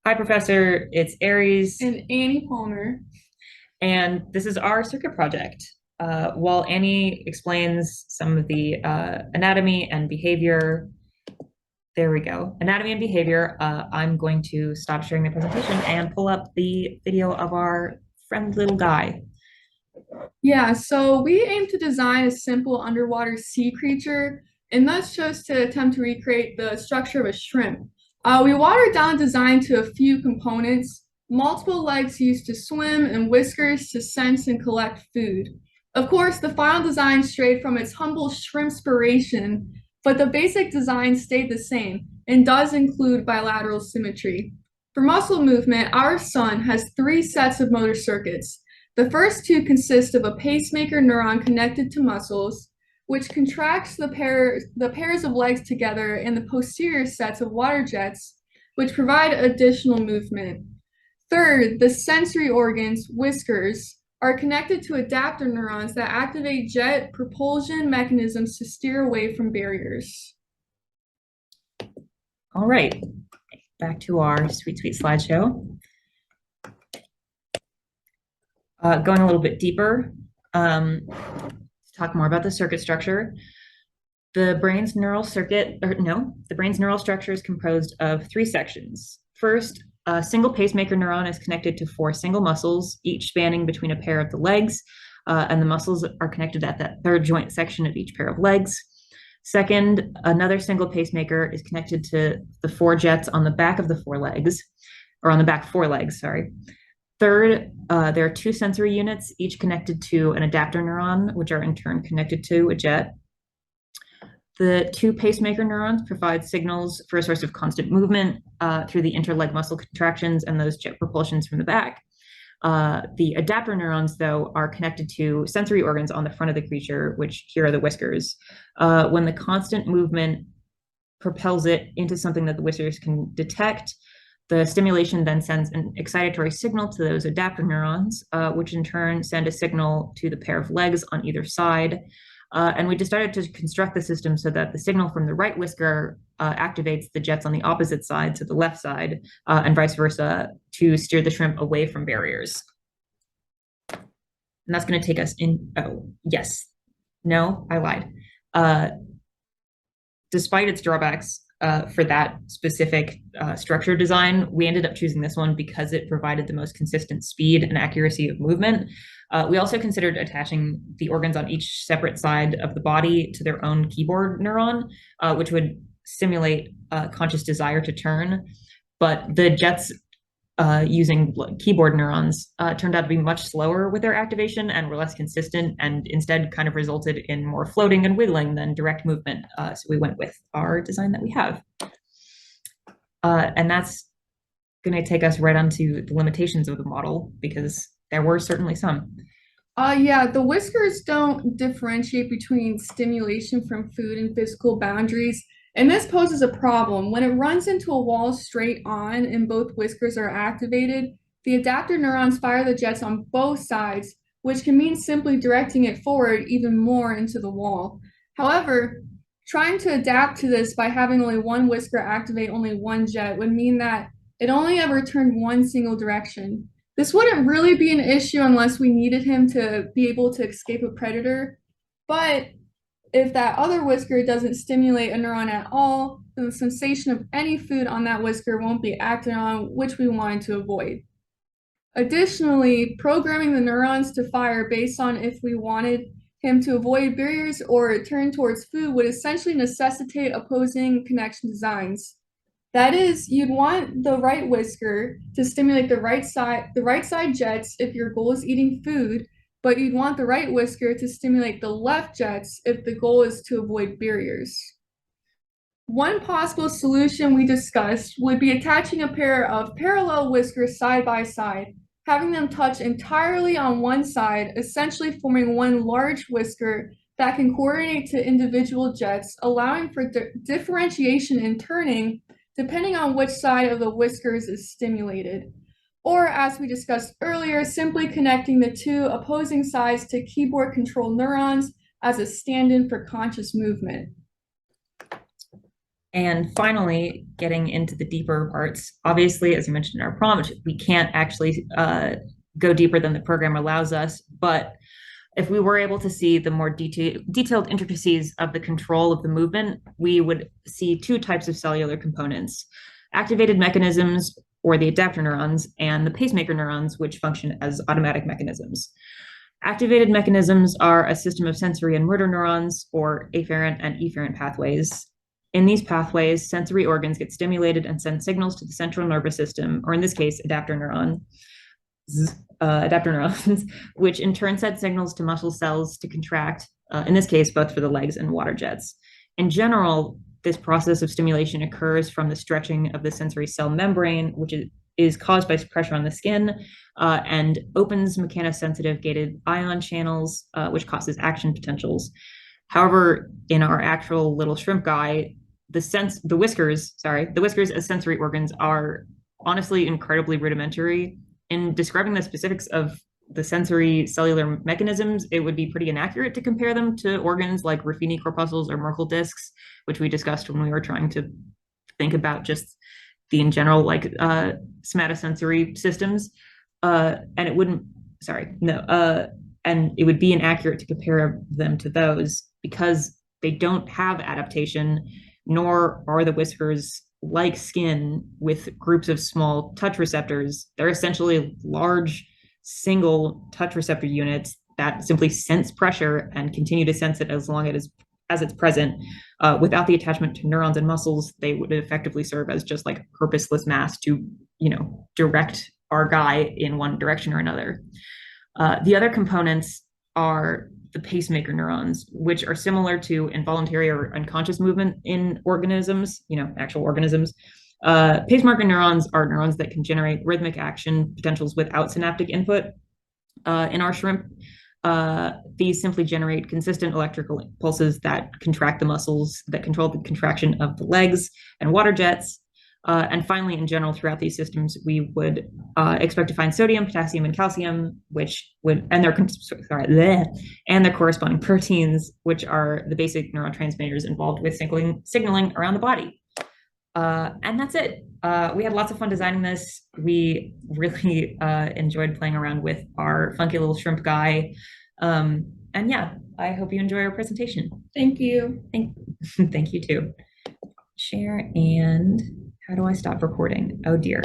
Hi, Professor. It's Aries, And Annie Palmer. and this is our circuit project. While Annie explains some of the anatomy and behavior, there we go. Anatomy and behavior, I'm going to stop sharing the presentation and pull up the video of our friend little guy. Yeah, so we aim to design a simple underwater sea creature and thus chose to attempt to recreate the structure of a shrimp. We watered down design to a few components, multiple legs used to swim, and whiskers to sense and collect food. Of course, the final design strayed from its humble shrimpspiration, but the basic design stayed the same and does include bilateral symmetry. For muscle movement, our sun has three sets of motor circuits. The first two consist of a pacemaker neuron connected to muscles, which contracts the pairs of legs together, and the posterior sets of water jets, which provide additional movement. Third, the sensory organs, whiskers, are connected to adapter neurons that activate jet propulsion mechanisms to steer away from barriers. All right, back to our sweet, sweet slideshow. Going a little bit deeper, to talk more about the circuit structure. The brain's neural circuit, or no, the brain's neural structure is composed of three sections. First, a single pacemaker neuron is connected to four single muscles, each spanning between a pair of the legs, and the muscles are connected at that third joint section of each pair of legs. Second, another single pacemaker is connected to the four jets on the back of the four legs, or on the back four legs, sorry. Third, there are two sensory units, each connected to an adapter neuron, which are in turn connected to a jet. The two pacemaker neurons provide signals for a source of constant movement through the interleg muscle contractions and those jet propulsions from the back. The adapter neurons, though, are connected to sensory organs on the front of the creature, which here are the whiskers. When the constant movement propels it into something that the whiskers can detect, the stimulation then sends an excitatory signal to those adapter neurons, which in turn send a signal to the pair of legs on either side. And we decided to construct the system so that the signal from the right whisker activates the jets on the opposite side, to the left side, and vice versa, to steer the shrimp away from barriers. And that's going to take us in. Oh, yes. No, I lied. Uh, Despite its drawbacks for that specific structure design, we ended up choosing this one because it provided the most consistent speed and accuracy of movement. We also considered attaching the organs on each separate side of the body to their own keyboard neuron, which would simulate conscious desire to turn. But the jets using keyboard neurons turned out to be much slower with their activation and were less consistent, and instead kind of resulted in more floating and wiggling than direct movement. So we went with our design that we have. And that's going to take us right onto the limitations of the model, because there were certainly some. Yeah, the whiskers don't differentiate between stimulation from food and physical boundaries, and this poses a problem. When it runs into a wall straight on and both whiskers are activated, the adapter neurons fire the jets on both sides, which can mean simply directing it forward even more into the wall. However, trying to adapt to this by having only one whisker activate only one jet would mean that it only ever turned one single direction. This wouldn't really be an issue unless we needed him to be able to escape a predator. But if that other whisker doesn't stimulate a neuron at all, then the sensation of any food on that whisker won't be acted on, which we wanted to avoid. Additionally, programming the neurons to fire based on if we wanted him to avoid barriers or turn towards food would essentially necessitate opposing connection designs. That is, you'd want the right whisker to stimulate the right side jets if your goal is eating food, but you'd want the right whisker to stimulate the left jets if the goal is to avoid barriers. One possible solution we discussed would be attaching a pair of parallel whiskers side by side, having them touch entirely on one side, essentially forming one large whisker that can coordinate to individual jets, allowing for differentiation in turning depending on which side of the whiskers is stimulated. Or, as we discussed earlier, simply connecting the two opposing sides to keyboard control neurons as a stand in for conscious movement. And finally, getting into the deeper parts, obviously, as I mentioned in our prompt, we can't actually go deeper than the program allows us, but if we were able to see the more detailed intricacies of the control of the movement, we would see two types of cellular components: activated mechanisms, or the adapter neurons, and the pacemaker neurons, which function as automatic mechanisms. Activated mechanisms are a system of sensory and motor neurons, or afferent and efferent pathways. In these pathways, sensory organs get stimulated and send signals to the central nervous system, or in this case, adapter neurons, which in turn send signals to muscle cells to contract, in this case, both for the legs and water jets. In general, this process of stimulation occurs from the stretching of the sensory cell membrane, which is caused by pressure on the skin, and opens mechanosensitive gated ion channels, which causes action potentials. However, in our actual little shrimp guy, the whiskers as sensory organs are honestly incredibly rudimentary. In describing the specifics of the sensory cellular mechanisms, it would be pretty inaccurate to compare them to organs like Ruffini corpuscles or Merkel discs, which we discussed when we were trying to think about just the in general somatosensory systems. And it wouldn't, sorry, no, and it would be inaccurate to compare them to those because they don't have adaptation, nor are the whiskers like skin with groups of small touch receptors. They're essentially large single touch receptor units that simply sense pressure and continue to sense it as long as it's present. Without the attachment to neurons and muscles, they would effectively serve as just like purposeless mass to, direct our guy in one direction or another. The other components are the pacemaker neurons, which are similar to involuntary or unconscious movement in organisms, actual organisms. Pacemaker neurons are neurons that can generate rhythmic action potentials without synaptic input. In our shrimp, these simply generate consistent electrical pulses that contract the muscles that control the contraction of the legs and water jets. And finally, in general, throughout these systems, we would expect to find sodium, potassium, and calcium, and their corresponding proteins, which are the basic neurotransmitters involved with signaling around the body. And that's it. We had lots of fun designing this. We really enjoyed playing around with our funky little shrimp guy. And yeah, I hope you enjoy our presentation. Thank you. Thank you too. Share, and how do I stop recording? Oh dear.